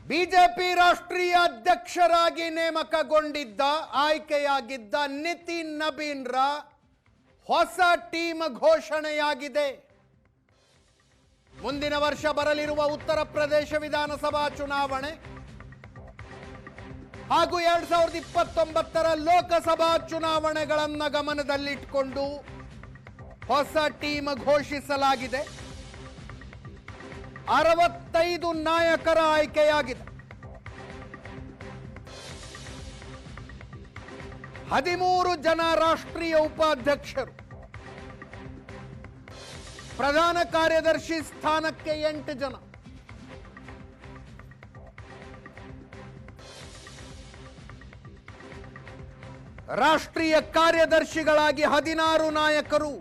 BJP ರಾಷ್ಟ್ರೀಯ ಅಧ್ಯಕ್ಷರಾಗಿ ನೇಮಕಗೊಂಡಿದ್ದ ಆಯ್ಕೆಯಾಗಿದ್ದ ನಿತಿನ್ ನಬೀನ್ರ ಹೊಸ ಟೀಮ್ ಘೋಷಣೆಯಾಗಿದೆ. ಮುಂದಿನ ವರ್ಷ ಬರಲಿರುವ ಉತ್ತರ ಪ್ರದೇಶ ವಿಧಾನಸಭಾ ಚುನಾವಣೆ ಹಾಗೂ 2029ರ ಲೋಕಸಭಾ ಚುನಾವಣೆಗಳನ್ನು ಗಮನದಲ್ಲಿಟ್ಟುಕೊಂಡು ಹೊಸ ಟೀಮ್ ಘೋಷಿಸಲಾಗಿದೆ. 65 ನಾಯಕರ ಆಯ್ಕೆಯಾಗಿದೆ. 13 ಜನ ರಾಷ್ಟ್ರೀಯ ಉಪಾಧ್ಯಕ್ಷರು, ಪ್ರಧಾನ ಕಾರ್ಯದರ್ಶಿ ಸ್ಥಾನಕ್ಕೆ 8 ಜನ, ರಾಷ್ಟ್ರೀಯ ಕಾರ್ಯದರ್ಶಿಗಳಾಗಿ 16 ನಾಯಕರು,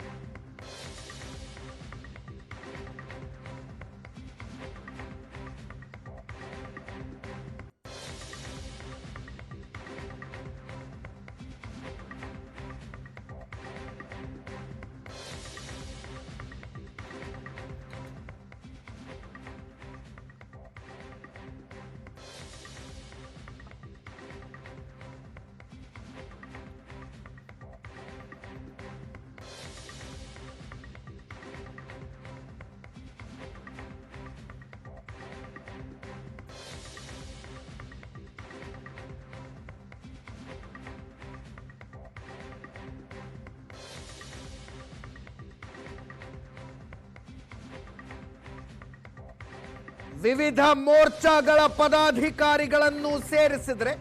ವಿವಿಧ ಮೋರ್ಚಾಗಳ ಪದಾಧಿಕಾರಿಗಳನ್ನು ಸೇರಿಸಿದರೆ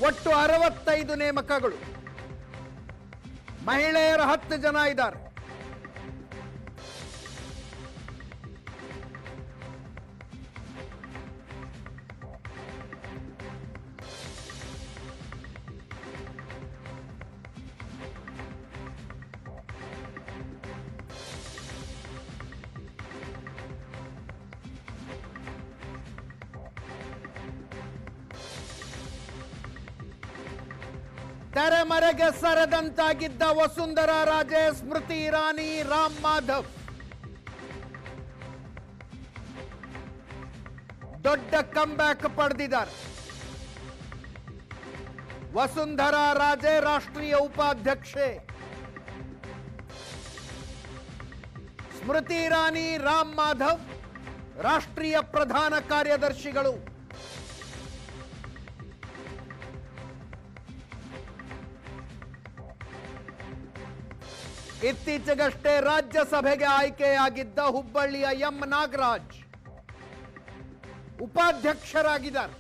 ಒಟ್ಟು 65 ನೇಮಕಗಳು. ಮಹಿಳೆಯರ 10 ಜನ ಇದ್ದಾರೆ. ತೆರೆಮರೆಗೆ ಸರದಂತಾಗಿದ್ದ ವಸುಂಧರಾ ರಾಜೆ, ಸ್ಮೃತಿ ಇರಾನಿ, ರಾಮ್ ಮಾಧವ್ ದೊಡ್ಡ ಕಂಬ್ಯಾಕ್ ಪಡೆದಿದ್ದಾರೆ. ವಸುಂಧರಾ ರಾಜೆ ರಾಷ್ಟ್ರೀಯ ಉಪಾಧ್ಯಕ್ಷೆ, ಸ್ಮೃತಿ ಇರಾನಿ, ರಾಮ್ ಮಾಧವ್ ರಾಷ್ಟ್ರೀಯ ಪ್ರಧಾನ ಕಾರ್ಯದರ್ಶಿಗಳು. ಇತ್ತೀಚೆಗಷ್ಟೇ ರಾಜ್ಯಸಭೆಗೆ ಆಯ್ಕೆಯಾಗಿದ್ದ ಹುಬ್ಬಳ್ಳಿಯ ಎಂ ನಾಗರಾಜ್ ಉಪಾಧ್ಯಕ್ಷರಾಗಿದ್ದಾರೆ.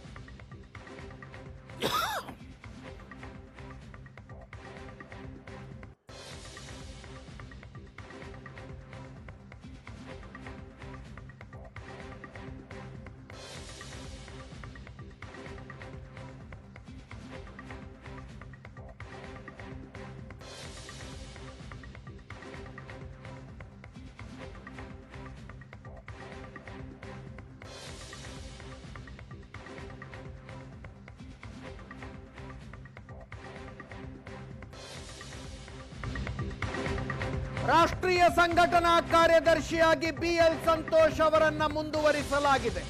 ರಾಷ್ಟ್ರೀಯ ಸಂಘಟನಾ ಕಾರ್ಯದರ್ಶಿಯಾಗಿ ಬಿಎಲ್ ಸಂತೋಷ್ ಅವರನ್ನ ಮುಂದುವರಿಸಲಾಗಿದೆ.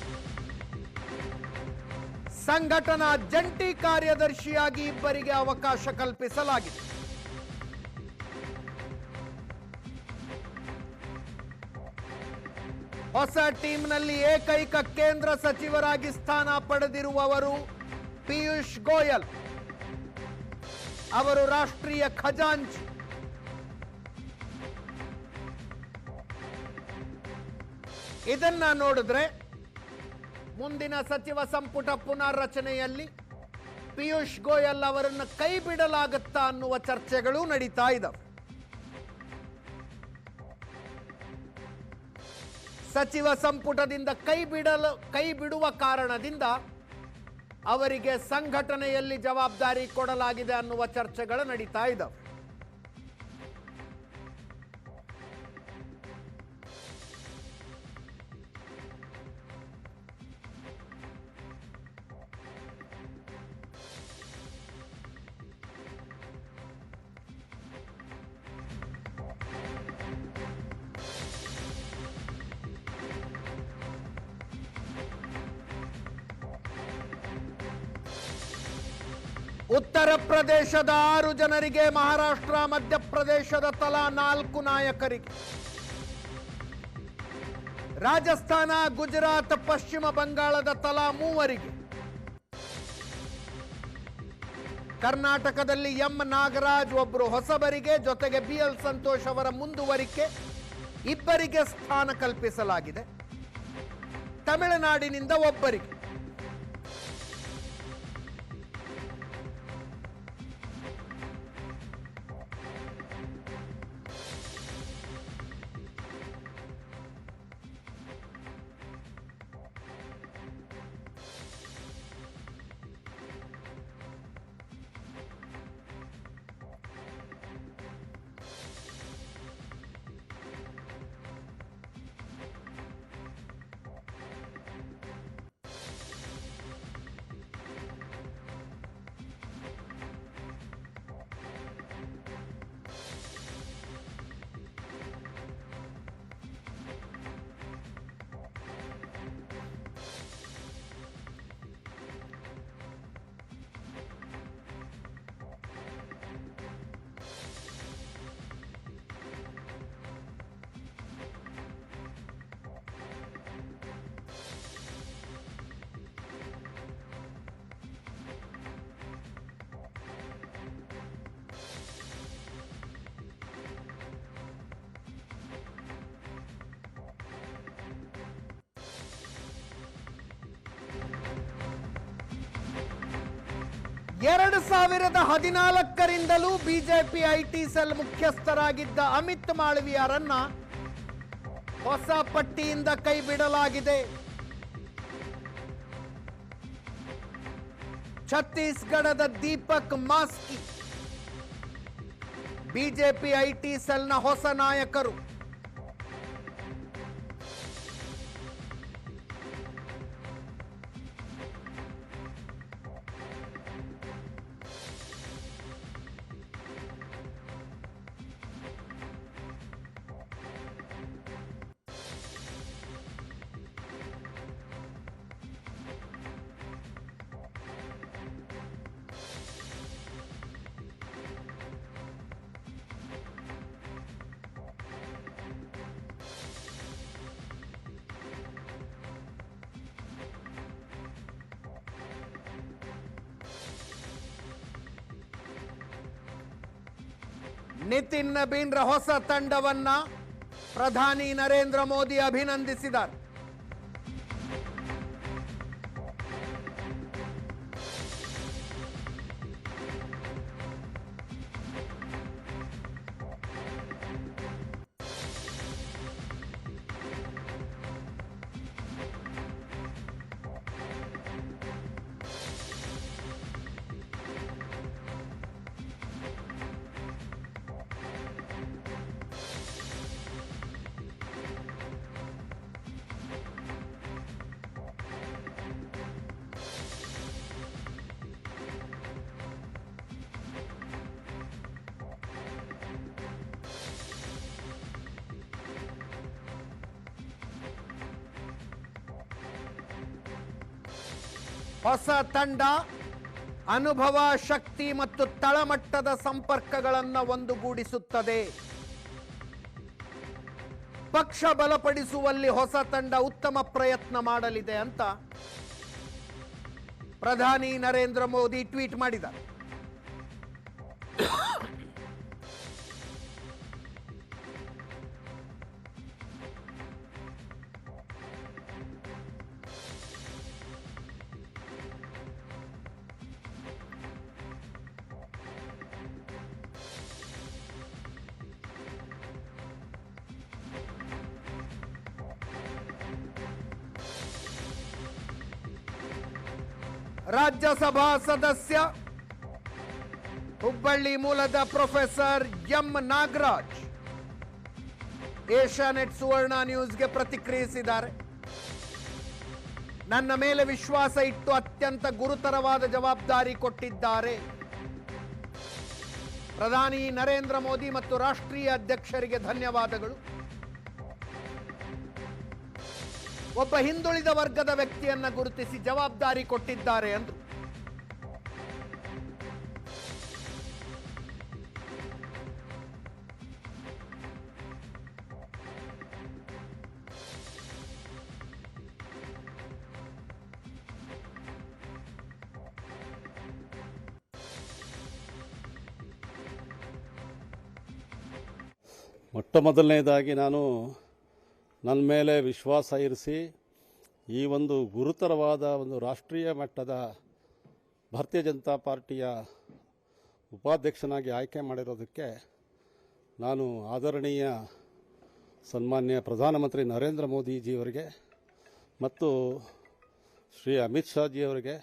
ಸಂಘಟನಾ ಜಂಟಿ ಕಾರ್ಯದರ್ಶಿಯಾಗಿ ಇಬ್ಬರಿಗೆ ಅವಕಾಶ ಕಲ್ಪಿಸಲಾಗಿದೆ. ಹೊಸ ಟೀಮ್ನಲ್ಲಿ ಏಕೈಕ ಕೇಂದ್ರ ಸಚಿವರಾಗಿ ಸ್ಥಾನ ಪಡೆದಿರುವವರು ಪಿಯೂಷ್ ಗೋಯಲ್. ಅವರು ರಾಷ್ಟ್ರೀಯ ಖಜಾಂಚಿ. ಇದನ್ನ ನೋಡಿದ್ರೆ ಮುಂದಿನ ಸಚಿವ ಸಂಪುಟ ಪುನರ್ರಚನೆಯಲ್ಲಿ ಪಿಯೂಷ್ ಗೋಯಲ್ ಅವರನ್ನು ಕೈ ಬಿಡಲಾಗುತ್ತಾ ಅನ್ನುವ ಚರ್ಚೆಗಳು ನಡೀತಾ ಇದ್ದಾವೆ. ಸಚಿವ ಸಂಪುಟದಿಂದ ಕೈ ಬಿಡುವ ಕಾರಣದಿಂದ ಅವರಿಗೆ ಸಂಘಟನೆಯಲ್ಲಿ ಜವಾಬ್ದಾರಿ ಕೊಡಲಾಗಿದೆ ಅನ್ನುವ ಚರ್ಚೆಗಳು ನಡೀತಾ ಇದ್ದಾವೆ. ಉತ್ತರ ಪ್ರದೇಶದ 6 ಜನರಿಗೆ, ಮಹಾರಾಷ್ಟ್ರ ಮಧ್ಯಪ್ರದೇಶದ ತಲಾ 4 ನಾಯಕರಿಗೆ, ರಾಜಸ್ಥಾನ ಗುಜರಾತ್ ಪಶ್ಚಿಮ ಬಂಗಾಳದ ತಲಾ 3 ಕರ್ನಾಟಕದಲ್ಲಿ ಎಂ ನಾಗರಾಜ್ ಒಬ್ಬರು ಹೊಸಬರಿಗೆ, ಜೊತೆಗೆ ಬಿಎಲ್ ಸಂತೋಷ್ ಅವರ ಮುಂದುವರಿಕೆ 2 ಸ್ಥಾನ ಕಲ್ಪಿಸಲಾಗಿದೆ. ತಮಿಳುನಾಡಿನಿಂದ 1. ಎರಡು 2014ರಿಂದಲೂ ಬಿಜೆಪಿ ಐಟಿ ಸೆಲ್ ಮುಖ್ಯಸ್ಥರಾಗಿದ್ದ ಅಮಿತ್ ಮಾಳವಿಯಾರನ್ನ ಹೊಸ ಪಟ್ಟಿಯಿಂದ ಕೈ ಬಿಡಲಾಗಿದೆ. ಛತ್ತೀಸ್ಗಢದ ದೀಪಕ್ ಮಾಸ್ಕಿ ಬಿಜೆಪಿ ಐಟಿ ಸೆಲ್ನ ಹೊಸ ನಾಯಕರು. ನಿತಿನ್ ನಬೀನ್ರ ಹೊಸ ತಂಡವನ್ನ ಪ್ರಧಾನಿ ನರೇಂದ್ರ ಮೋದಿ ಅಭಿನಂದಿಸಿದ್ದಾರೆ. ಹೊಸ ತಂಡ ಅನುಭವ, ಶಕ್ತಿ ಮತ್ತು ತಳಮಟ್ಟದ ಸಂಪರ್ಕಗಳನ್ನು ಒಂದುಗೂಡಿಸುತ್ತದೆ. ಪಕ್ಷ ಬಲಪಡಿಸುವಲ್ಲಿ ಹೊಸ ತಂಡ ಉತ್ತಮ ಪ್ರಯತ್ನ ಮಾಡಲಿದೆ ಅಂತ ಪ್ರಧಾನಿ ನರೇಂದ್ರ ಮೋದಿ ಟ್ವೀಟ್ ಮಾಡಿದ್ದಾರೆ. ರಾಜ್ಯಸಭಾ ಸದಸ್ಯ ಹುಬ್ಬಳ್ಳಿ ಮೂಲದ ಪ್ರೊಫೆಸರ್ ಎಂ ನಾಗರಾಜ್ ಏಷ್ಯಾನೆಟ್ ಸುವರ್ಣ ನ್ಯೂಸ್ಗೆ ಪ್ರತಿಕ್ರಿಯಿಸಿದ್ದಾರೆ. ನನ್ನ ಮೇಲೆ ವಿಶ್ವಾಸ ಇಟ್ಟು ಅತ್ಯಂತ ಗುರುತರವಾದ ಜವಾಬ್ದಾರಿ ಕೊಟ್ಟಿದ್ದಾರೆ. ಪ್ರಧಾನಿ ನರೇಂದ್ರ ಮೋದಿ ಮತ್ತು ರಾಷ್ಟ್ರೀಯ ಅಧ್ಯಕ್ಷರಿಗೆ ಧನ್ಯವಾದಗಳು. ಒಬ್ಬ ಹಿಂದುಳಿದ ವರ್ಗದ ವ್ಯಕ್ತಿಯನ್ನ ಗುರುತಿಸಿ ಜವಾಬ್ದಾರಿ ಕೊಟ್ಟಿದ್ದಾರೆ ಎಂದರು. ಮೊಟ್ಟ ಮೊದಲನೇದಾಗಿ ನಾನು ನನ್ನ ಮೇಲೆ ವಿಶ್ವಾಸ ಇರಿಸಿ ಈ ಒಂದು ಗುರುತರವಾದ ಒಂದು ರಾಷ್ಟ್ರೀಯ ಮಟ್ಟದ ಭಾರತೀಯ ಜನತಾ ಪಾರ್ಟಿಯ ಉಪಾಧ್ಯಕ್ಷನಾಗಿ ಆಯ್ಕೆ ಮಾಡಿರೋದಕ್ಕೆ ನಾನು ಆದರಣೀಯ ಸನ್ಮಾನ್ಯ ಪ್ರಧಾನಮಂತ್ರಿ ನರೇಂದ್ರ ಮೋದಿಜಿಯವರಿಗೆ ಮತ್ತು ಶ್ರೀ ಅಮಿತ್ ಶಾಜಿಯವರಿಗೆ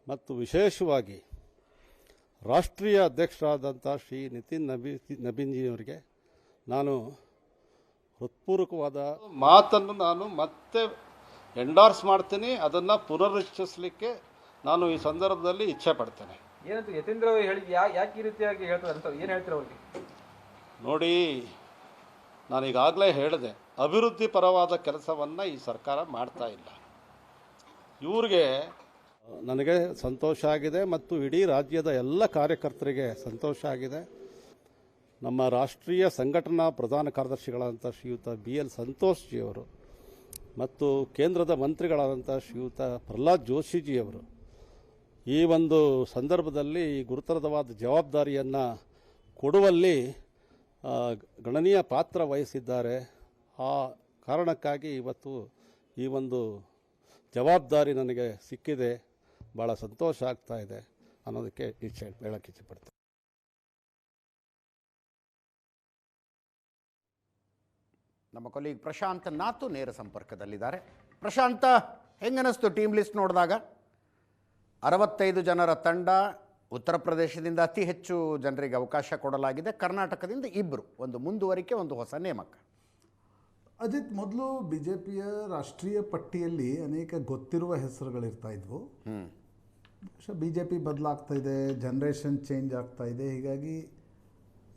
ಮತ್ತು ವಿಶೇಷವಾಗಿ ರಾಷ್ಟ್ರೀಯ ಅಧ್ಯಕ್ಷರಾದಂಥ ಶ್ರೀ ನಿತಿನ್ ನಬೀನ್ಜಿಯವರಿಗೆ ನಾನು ಹೃತ್ಪೂರ್ವಕವಾದ ಮಾತನ್ನು ನಾನು ಮತ್ತೆ ಎಂಡಾರ್ಸ್ ಮಾಡ್ತೀನಿ. ಅದನ್ನು ಪುನರುಚ್ಚರಿಸಲಿಕ್ಕೆ ನಾನು ಈ ಸಂದರ್ಭದಲ್ಲಿ ಇಚ್ಛೆ ಪಡ್ತೇನೆ. ಏನಂತ ಯತೀಂದ್ರ ಅವರು ಹೇಳಿ ಯಾಕೆ ಈ ರೀತಿಯಾಗಿ ಹೇಳ್ತಾರೆ ಅಂತ ಏನು ಹೇಳ್ತಾರೆ ಅವ್ರಿಗೆ? ನೋಡಿ, ನಾನೀಗಾಗಲೇ ಹೇಳಿದೆ, ಅಭಿವೃದ್ಧಿ ಪರವಾದ ಕೆಲಸವನ್ನು ಈ ಸರ್ಕಾರ ಮಾಡ್ತಾ ಇಲ್ಲ. ಇವ್ರಿಗೆ ನನಗೆ ಸಂತೋಷ ಆಗಿದೆ ಮತ್ತು ಇಡೀ ರಾಜ್ಯದ ಎಲ್ಲ ಕಾರ್ಯಕರ್ತರಿಗೆ ಸಂತೋಷ ಆಗಿದೆ. ನಮ್ಮ ರಾಷ್ಟ್ರೀಯ ಸಂಘಟನಾ ಪ್ರಧಾನ ಕಾರ್ಯದರ್ಶಿಗಳಾದಂಥ ಶ್ರೀಯುತ BL ಸಂತೋಷ್ ಜಿಯವರು ಮತ್ತು ಕೇಂದ್ರದ ಮಂತ್ರಿಗಳಾದಂಥ ಶ್ರೀಯುತ ಪ್ರಹ್ಲಾದ್ ಜೋಶಿಜಿಯವರು ಈ ಒಂದು ಸಂದರ್ಭದಲ್ಲಿ ಈ ಗುರುತರವಾದ ಜವಾಬ್ದಾರಿಯನ್ನು ಕೊಡುವಲ್ಲಿ ಗಣನೀಯ ಪಾತ್ರ ವಹಿಸಿದ್ದಾರೆ. ಆ ಕಾರಣಕ್ಕಾಗಿ ಇವತ್ತು ಈ ಒಂದು ಜವಾಬ್ದಾರಿ ನನಗೆ ಸಿಕ್ಕಿದೆ, ಭಾಳ ಸಂತೋಷ ಆಗ್ತಾ ಇದೆ ಅನ್ನೋದಕ್ಕೆ ಹೇಳಕ್ಕೆ ಇಚ್ಛೆಪಡ್ತೀನಿ. ನಮ್ಮ ಕೊಲೀಗ್ ಪ್ರಶಾಂತ್ ನಾತು ನೇರ ಸಂಪರ್ಕದಲ್ಲಿದ್ದಾರೆ. ಪ್ರಶಾಂತ, ಹೆಂಗನಿಸ್ತು ಟೀಮ್ ಲಿಸ್ಟ್ ನೋಡಿದಾಗ? 65 ಜನರ ತಂಡ, ಉತ್ತರ ಪ್ರದೇಶದಿಂದ ಅತಿ ಹೆಚ್ಚು ಜನರಿಗೆ ಅವಕಾಶ ಕೊಡಲಾಗಿದೆ, ಕರ್ನಾಟಕದಿಂದ 2, ಒಂದು ಮುಂದುವರಿಕೆ, ಒಂದು ಹೊಸ ನೇಮಕ. ಅಜಿತ್, ಮೊದಲು BJPಯ ರಾಷ್ಟ್ರೀಯ ಪಟ್ಟಿಯಲ್ಲಿ ಅನೇಕ ಗೊತ್ತಿರುವ ಹೆಸರುಗಳಿರ್ತಾ ಇದ್ವು. BJP ಬದಲಾಗ್ತಾ ಇದೆ, ಜನ್ರೇಷನ್ ಚೇಂಜ್ ಆಗ್ತಾ ಇದೆ, ಹೀಗಾಗಿ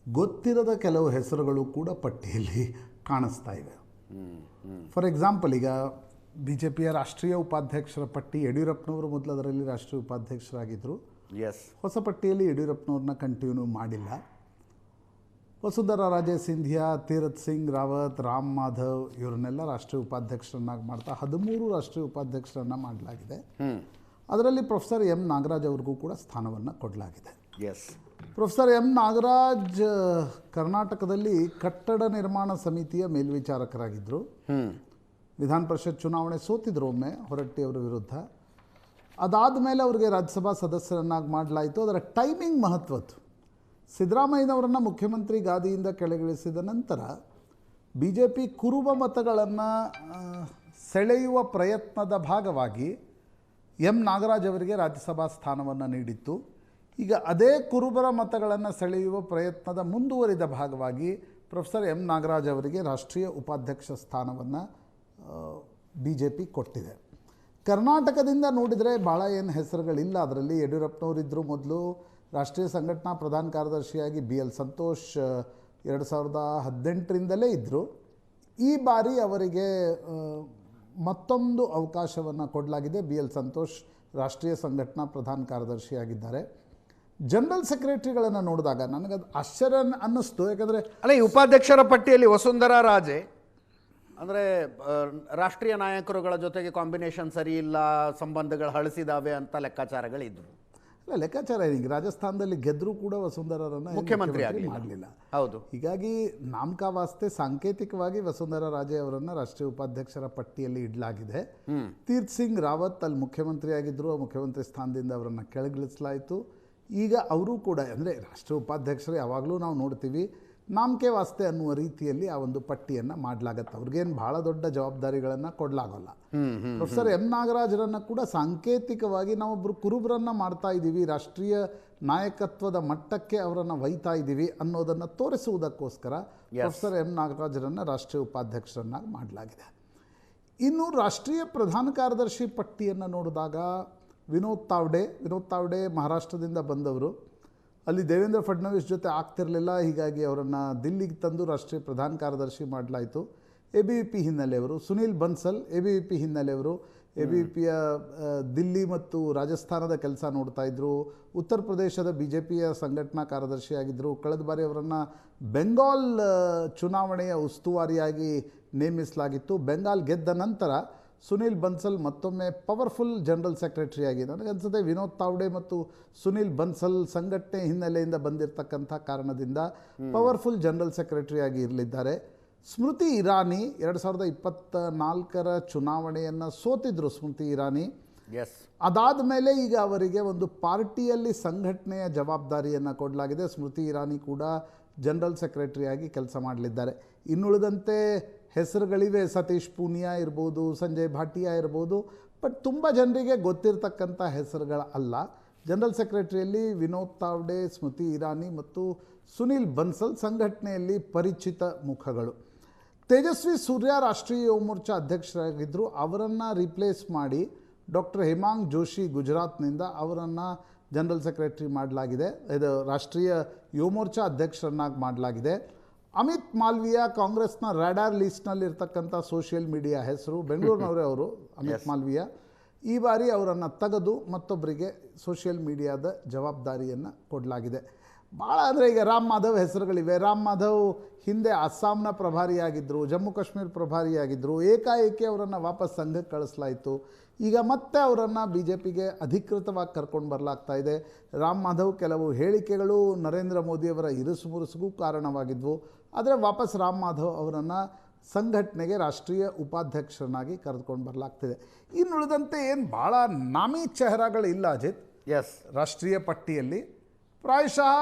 ಗೊತ್ತಿರದ ಕೆಲವು ಹೆಸರುಗಳು ಕೂಡ ಪಟ್ಟಿಯಲ್ಲಿ ಕಾಣಿಸ್ತಾ ಇವೆ. ಫಾರ್ ಎಕ್ಸಾಂಪಲ್, ಈಗ BJPಯ ರಾಷ್ಟ್ರೀಯ ಉಪಾಧ್ಯಕ್ಷರ ಪಟ್ಟಿ, ಯಡಿಯೂರಪ್ಪನವರು ಮೊದಲು ಅದರಲ್ಲಿ ರಾಷ್ಟ್ರೀಯ ಉಪಾಧ್ಯಕ್ಷರಾಗಿದ್ದರು. ಹೊಸ ಪಟ್ಟಿಯಲ್ಲಿ ಯಡಿಯೂರಪ್ಪನವ್ರನ್ನ ಕಂಟಿನ್ಯೂ ಮಾಡಿಲ್ಲ. ವಸುಂಧರಾ ರಾಜೇ ಸಿಂಧಿಯಾ, ತೀರತ್ ಸಿಂಗ್ ರಾವತ್, ರಾಮ್ ಮಾಧವ್ ಇವರನ್ನೆಲ್ಲ ರಾಷ್ಟ್ರೀಯ ಉಪಾಧ್ಯಕ್ಷರನ್ನಾಗಿ ಮಾಡ್ತಾ 13 ರಾಷ್ಟ್ರೀಯ ಉಪಾಧ್ಯಕ್ಷರನ್ನು ಮಾಡಲಾಗಿದೆ. ಅದರಲ್ಲಿ ಪ್ರೊಫೆಸರ್ M ನಾಗರಾಜ್ ಅವ್ರಿಗೂ ಕೂಡ ಸ್ಥಾನವನ್ನು ಕೊಡಲಾಗಿದೆ. ಪ್ರೊಫೆಸರ್ M ನಾಗರಾಜ್ ಕರ್ನಾಟಕದಲ್ಲಿ ಕಟ್ಟಡ ನಿರ್ಮಾಣ ಸಮಿತಿಯ ಮೇಲ್ವಿಚಾರಕರಾಗಿದ್ದರು. ವಿಧಾನ ಪರಿಷತ್ ಚುನಾವಣೆ ಸೋತಿದ್ರು ಒಮ್ಮೆ ಹೊರಟ್ಟಿಯವರ ವಿರುದ್ಧ. ಅದಾದ ಮೇಲೆ ಅವರಿಗೆ ರಾಜ್ಯಸಭಾ ಸದಸ್ಯರನ್ನಾಗಿ ಮಾಡಲಾಯಿತು. ಅದರ ಟೈಮಿಂಗ್ ಮಹತ್ವದ್ದು. ಸಿದ್ದರಾಮಯ್ಯನವರನ್ನು ಮುಖ್ಯಮಂತ್ರಿ ಗಾದಿಯಿಂದ ಕೆಳಗಿಳಿಸಿದ ನಂತರ BJP ಕುರುಬ ಮತಗಳನ್ನು ಸೆಳೆಯುವ ಪ್ರಯತ್ನದ ಭಾಗವಾಗಿ M ನಾಗರಾಜ್ ಅವರಿಗೆ ರಾಜ್ಯಸಭಾ ಸ್ಥಾನವನ್ನು ನೀಡಿತ್ತು. ಈಗ ಅದೇ ಕುರುಬರ ಮತಗಳನ್ನು ಸೆಳೆಯುವ ಪ್ರಯತ್ನದ ಮುಂದುವರಿದ ಭಾಗವಾಗಿ ಪ್ರೊಫೆಸರ್ M ನಾಗರಾಜ್ ಅವರಿಗೆ ರಾಷ್ಟ್ರೀಯ ಉಪಾಧ್ಯಕ್ಷ ಸ್ಥಾನವನ್ನು BJP ಕೊಟ್ಟಿದೆ. ಕರ್ನಾಟಕದಿಂದ ನೋಡಿದರೆ ಭಾಳ ಏನು ಹೆಸರುಗಳಿಲ್ಲ. ಅದರಲ್ಲಿ ಯಡಿಯೂರಪ್ಪನವರಿದ್ದರು ಮೊದಲು. ರಾಷ್ಟ್ರೀಯ ಸಂಘಟನಾ ಪ್ರಧಾನ ಕಾರ್ಯದರ್ಶಿಯಾಗಿ BL ಸಂತೋಷ್ 2018ರಿಂದಲೇ ಇದ್ದರು. ಈ ಬಾರಿ ಅವರಿಗೆ ಮತ್ತೊಂದು ಅವಕಾಶವನ್ನು ಕೊಡಲಾಗಿದೆ. BL ಸಂತೋಷ್ ರಾಷ್ಟ್ರೀಯ ಸಂಘಟನಾ ಪ್ರಧಾನ ಕಾರ್ಯದರ್ಶಿಯಾಗಿದ್ದಾರೆ. ಜನರಲ್ ಸೆಕ್ರೆಟರಿಗಳನ್ನು ನೋಡಿದಾಗ ನನಗದು ಆಶ್ಚರ್ಯ ಅನ್ನಿಸ್ತು. ಯಾಕಂದರೆ ಈ ಉಪಾಧ್ಯಕ್ಷರ ಪಟ್ಟಿಯಲ್ಲಿ ವಸುಂಧರಾ ರಾಜೆ ಅಂದರೆ ರಾಷ್ಟ್ರೀಯ ನಾಯಕರುಗಳ ಜೊತೆಗೆ ಕಾಂಬಿನೇಷನ್ ಸರಿ ಇಲ್ಲ, ಸಂಬಂಧಗಳು ಹಳಸಿದಾವೆ ಅಂತ ಲೆಕ್ಕಾಚಾರಗಳಿದ್ವು. ಇಲ್ಲ, ಲೆಕ್ಕಾಚಾರ ಈಗ ರಾಜಸ್ಥಾನದಲ್ಲಿ ಗೆದ್ದರೂ ಕೂಡ ವಸುಂಧರಾರನ್ನು ಮುಖ್ಯಮಂತ್ರಿ ಮಾಡಲಿಲ್ಲ. ಹೌದು. ಹೀಗಾಗಿ ನಾಮಕಾವಾಸ್ತೆ ಸಾಂಕೇತಿಕವಾಗಿ ವಸುಂಧರಾ ರಾಜೆ ಅವರನ್ನು ರಾಷ್ಟ್ರೀಯ ಉಪಾಧ್ಯಕ್ಷರ ಪಟ್ಟಿಯಲ್ಲಿ ಇಡಲಾಗಿದೆ. ತೀರ್ತ್ ಸಿಂಗ್ ರಾವತ್ ಅಲ್ಲಿ ಮುಖ್ಯಮಂತ್ರಿಯಾಗಿದ್ದರು. ಮುಖ್ಯಮಂತ್ರಿ ಸ್ಥಾನದಿಂದ ಅವರನ್ನು ಕೆಳಗಿಳಿಸಲಾಯಿತು. ಈಗ ಅವರು ಕೂಡ ಅಂದರೆ ರಾಷ್ಟ್ರೀಯ ಉಪಾಧ್ಯಕ್ಷರು ಯಾವಾಗಲೂ ನಾವು ನೋಡ್ತೀವಿ ನಾಮಕೆ ವಾಸ್ತೆ ಅನ್ನುವ ರೀತಿಯಲ್ಲಿ ಆ ಒಂದು ಪಟ್ಟಿಯನ್ನು ಮಾಡಲಾಗತ್ತೆ. ಅವ್ರಿಗೇನು ಭಾಳ ದೊಡ್ಡ ಜವಾಬ್ದಾರಿಗಳನ್ನು ಕೊಡಲಾಗಲ್ಲ. ಪ್ರೊಫೆಸರ್ M ನಾಗರಾಜರನ್ನು ಕೂಡ ಸಾಂಕೇತಿಕವಾಗಿ ನಾವೊಬ್ಬರು ಕುರುಬರನ್ನು ಮಾಡ್ತಾ ಇದ್ದೀವಿ, ರಾಷ್ಟ್ರೀಯ ನಾಯಕತ್ವದ ಮಟ್ಟಕ್ಕೆ ಅವರನ್ನು ಒಯ್ತಾ ಇದ್ದೀವಿ ಅನ್ನೋದನ್ನು ತೋರಿಸುವುದಕ್ಕೋಸ್ಕರ ಪ್ರೊಫೆಸರ್ M ನಾಗರಾಜರನ್ನು ರಾಷ್ಟ್ರೀಯ ಉಪಾಧ್ಯಕ್ಷರನ್ನಾಗಿ ಮಾಡಲಾಗಿದೆ. ಇನ್ನು ರಾಷ್ಟ್ರೀಯ ಪ್ರಧಾನ ಕಾರ್ಯದರ್ಶಿ ಪಟ್ಟಿಯನ್ನು ನೋಡಿದಾಗ ವಿನೋದ್ ತಾವ್ಡೆ ಮಹಾರಾಷ್ಟ್ರದಿಂದ ಬಂದವರು. ಅಲ್ಲಿ ದೇವೇಂದ್ರ ಫಡ್ನವೀಸ್ ಜೊತೆ ಆಗ್ತಿರಲಿಲ್ಲ, ಹೀಗಾಗಿ ಅವರನ್ನು ದಿಲ್ಲಿಗೆ ತಂದು ರಾಷ್ಟ್ರೀಯ ಪ್ರಧಾನ ಕಾರ್ಯದರ್ಶಿ ಮಾಡಲಾಯಿತು. ABVP ಹಿನ್ನೆಲೆಯವರು. ಸುನೀಲ್ ಬನ್ಸಲ್ ABVP ಹಿನ್ನೆಲೆಯವರು. ABVPಯ ದಿಲ್ಲಿ ಮತ್ತು ರಾಜಸ್ಥಾನದ ಕೆಲಸ ನೋಡ್ತಾ ಇದ್ದರು. ಉತ್ತರ ಪ್ರದೇಶದ BJPಯ ಸಂಘಟನಾ ಕಾರ್ಯದರ್ಶಿಯಾಗಿದ್ದರು. ಕಳೆದ ಬಾರಿ ಅವರನ್ನು ಬೆಂಗಾಲ್ ಚುನಾವಣೆಯ ಉಸ್ತುವಾರಿಯಾಗಿ ನೇಮಿಸಲಾಗಿತ್ತು. ಬೆಂಗಾಲ್ ಗೆದ್ದ ನಂತರ ಸುನಿಲ್ ಬನ್ಸಲ್ ಮತ್ತೊಮ್ಮೆ ಪವರ್ಫುಲ್ ಜನರಲ್ ಸೆಕ್ರೆಟರಿ ಆಗಿ, ನನಗನ್ಸುತ್ತೆ ವಿನೋದ್ ತಾವ್ಡೆ ಮತ್ತು ಸುನಿಲ್ ಬನ್ಸಲ್ ಸಂಘಟನೆ ಹಿನ್ನೆಲೆಯಿಂದ ಬಂದಿರತಕ್ಕಂಥ ಕಾರಣದಿಂದ ಪವರ್ಫುಲ್ ಜನರಲ್ ಸೆಕ್ರೆಟರಿ ಆಗಿ ಇರಲಿದ್ದಾರೆ. ಸ್ಮೃತಿ ಇರಾನಿ 2024 ಚುನಾವಣೆಯನ್ನು ಸೋತಿದ್ರು ಸ್ಮೃತಿ ಇರಾನಿ. ಎಸ್, ಅದಾದ ಮೇಲೆ ಈಗ ಅವರಿಗೆ ಒಂದು ಪಾರ್ಟಿಯಲ್ಲಿ ಸಂಘಟನೆಯ ಜವಾಬ್ದಾರಿಯನ್ನು ಕೊಡಲಾಗಿದೆ. ಸ್ಮೃತಿ ಇರಾನಿ ಕೂಡ ಜನರಲ್ ಸೆಕ್ರೆಟರಿಯಾಗಿ ಕೆಲಸ ಮಾಡಲಿದ್ದಾರೆ. ಇನ್ನುಳಿದಂತೆ ಹೆಸರುಗಳಿವೆ, ಸತೀಶ್ ಪೂನಿಯಾ ಇರ್ಬೋದು, ಸಂಜಯ್ ಭಾಟಿಯಾ ಇರ್ಬೋದು, ಬಟ್ ತುಂಬ ಜನರಿಗೆ ಗೊತ್ತಿರತಕ್ಕಂಥ ಹೆಸರುಗಳಲ್ಲ. ಜನರಲ್ ಸೆಕ್ರೆಟರಿಯಲ್ಲಿ ವಿನೋದ್ ತಾವ್ಡೆ, ಸ್ಮೃತಿ ಇರಾನಿ ಮತ್ತು ಸುನಿಲ್ ಬನ್ಸಲ್ ಸಂಘಟನೆಯಲ್ಲಿ ಪರಿಚಿತ ಮುಖಗಳು. ತೇಜಸ್ವಿ ಸೂರ್ಯ ರಾಷ್ಟ್ರೀಯ ಯುವ ಮೋರ್ಚಾ ಅಧ್ಯಕ್ಷರಾಗಿದ್ದರು. ಅವರನ್ನು ರಿಪ್ಲೇಸ್ ಮಾಡಿ ಡಾಕ್ಟರ್ ಹೇಮಾಂಗ್ ಜೋಶಿ ಗುಜರಾತ್ನಿಂದ ಅವರನ್ನು ಜನರಲ್ ಸೆಕ್ರೆಟರಿ ಮಾಡಲಾಗಿದೆ. ಇದು ರಾಷ್ಟ್ರೀಯ ಯುವ ಮೋರ್ಚಾ ಅಧ್ಯಕ್ಷರನ್ನಾಗಿ ಮಾಡಲಾಗಿದೆ. ಅಮಿತ್ ಮಾಲ್ವಿಯಾ ಕಾಂಗ್ರೆಸ್ನ ರಾಡಾರ್ ಲೀಸ್ಟ್ನಲ್ಲಿ ಇರ್ತಕ್ಕಂಥ ಸೋಷಿಯಲ್ ಮೀಡಿಯಾ ಹೆಸರು, ಬೆಂಗಳೂರಿನವರೇ ಅವರು ಅಮಿತ್ ಮಾಲ್ವಿಯಾ. ಈ ಬಾರಿ ಅವರನ್ನು ತೆಗೆದು ಮತ್ತೊಬ್ಬರಿಗೆ ಸೋಷಿಯಲ್ ಮೀಡಿಯಾದ ಜವಾಬ್ದಾರಿಯನ್ನು ಕೊಡಲಾಗಿದೆ. ಭಾಳ ಅಂದರೆ ಈಗ ರಾಮ್ ಮಾಧವ್ ಹೆಸರುಗಳಿವೆ. ರಾಮ್ ಮಾಧವ್ ಹಿಂದೆ ಅಸ್ಸಾಂನ ಪ್ರಭಾರಿಯಾಗಿದ್ದರು, ಜಮ್ಮು ಕಾಶ್ಮೀರ ಪ್ರಭಾರಿಯಾಗಿದ್ದರು. ಏಕಾಏಕಿ ಅವರನ್ನು ವಾಪಸ್ ಸಂಘಕ್ಕೆ ಕಳಿಸಲಾಯಿತು. ಈಗ ಮತ್ತೆ ಅವರನ್ನು ಬಿ ಜೆ ಪಿಗೆ ಅಧಿಕೃತವಾಗಿ ಕರ್ಕೊಂಡು ಬರಲಾಗ್ತಾ ಇದೆ. ರಾಮ್ ಮಾಧವ್ ಕೆಲವು ಹೇಳಿಕೆಗಳು ನರೇಂದ್ರ ಮೋದಿಯವರ ಇರುಸುಮುರುಸಿಗೂ ಕಾರಣವಾಗಿದ್ವು. ಆದರೆ ವಾಪಸ್ ರಾಮ್ ಮಾಧವ್ ಅವರನ್ನು ಸಂಘಟನೆಗೆ ರಾಷ್ಟ್ರೀಯ ಉಪಾಧ್ಯಕ್ಷರನ್ನಾಗಿ ಕರೆದುಕೊಂಡು ಬರಲಾಗ್ತಿದೆ. ಇನ್ನುಳಿದಂತೆ ಏನು ಭಾಳ ನಾಮಿ ಚೆಹರಾಗಳಿಲ್ಲ ಅಜಿತ್. ಎಸ್, ರಾಷ್ಟ್ರೀಯ ಪಟ್ಟಿಯಲ್ಲಿ ಪ್ರಾಯಶಃ